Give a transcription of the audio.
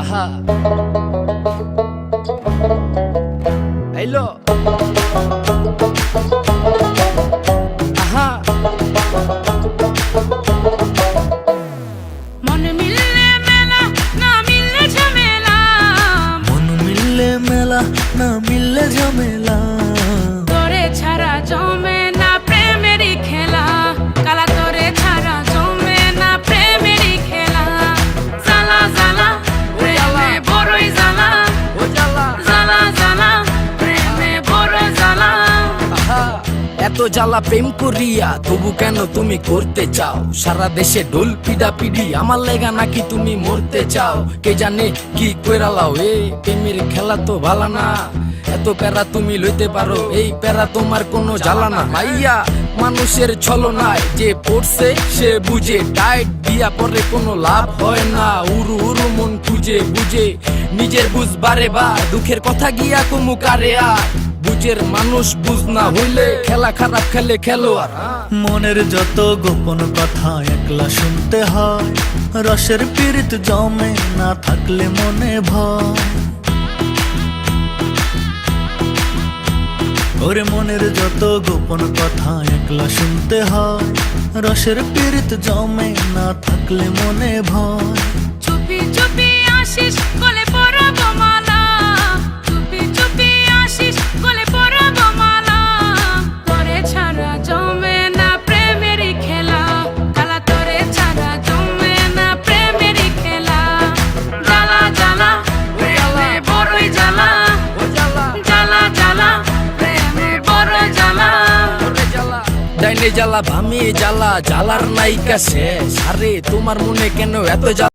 আহা হ্যালো আহা মন মিললে মেলা না মিললে ঝামেলা, মন মিললে মেলা না মিললে ঝামেলা, তোরে ছাড়া জমে না প্রেমেরই খেলা, কালা তোরে ছাড়া জমে না প্রেমেরই খেলা। জ্বালা জ্বালা প্রেমে বড়ই জ্বালা, ও জ্বালা জ্বালা জ্বালা প্রেমে বড় জ্বালা। আহা এত জ্বালা প্রেম করিয়া তবু কেন তুমি করতে চাও? সারা দেশে ঢোল পিডা পিডি আমার লেগা নাকি তুমি মরতে চাও? কে জানে কি কইরালাও এ প্রেমের খেলা তো ভালো না, এত প্যারা তুমি লইতে পারো এই প্যারা তোমার কোনো জ্বালা না। মাইয়া মানুষের ছলনায় যে পড়ছে সে বুঝে, টাইট দিয়া পরে কোনো লাভ হয় না, উরু উরু মন খুঁজে বুঝে নিজের বুঝ বারে বা দুঃখের কথা গিয়া কুমু কারে আর বুঝের মানুষ বুঝ না হইলে খেলা খারাপ খেলে খেলোয়াড়। মনের যত গোপন কথা একলা শুনতে হয়, রসের পীড়িত জমে না থাকলে মনে ভয়। ওরে মনের যত গোপন কথা একলা শুনতে হয়, রসের পীড়িত জমে না থাকলে মনে ভয়। চুপি চুপি আসিস গলে পরাব মালা, চুপি চুপি আসিস গলে পরাব মালা, তোরে ছাড়া জমে না প্রেমেরই খেলা, কালা তোরে ছাড়া জমে না প্রেমেরই খেলা। জ্বালা জ্বালা প্রেমে বড়ই জ্বালা, ও জ্বালা জ্বালা জ্বালা প্রেমে বড় জ্বালা। ওরে জ্বালা ডাইনে জ্বালা ভামে জ্বালা, জ্বালার নাইকা শেষ। আরে তোমার মনে কেন এত জ্বালা?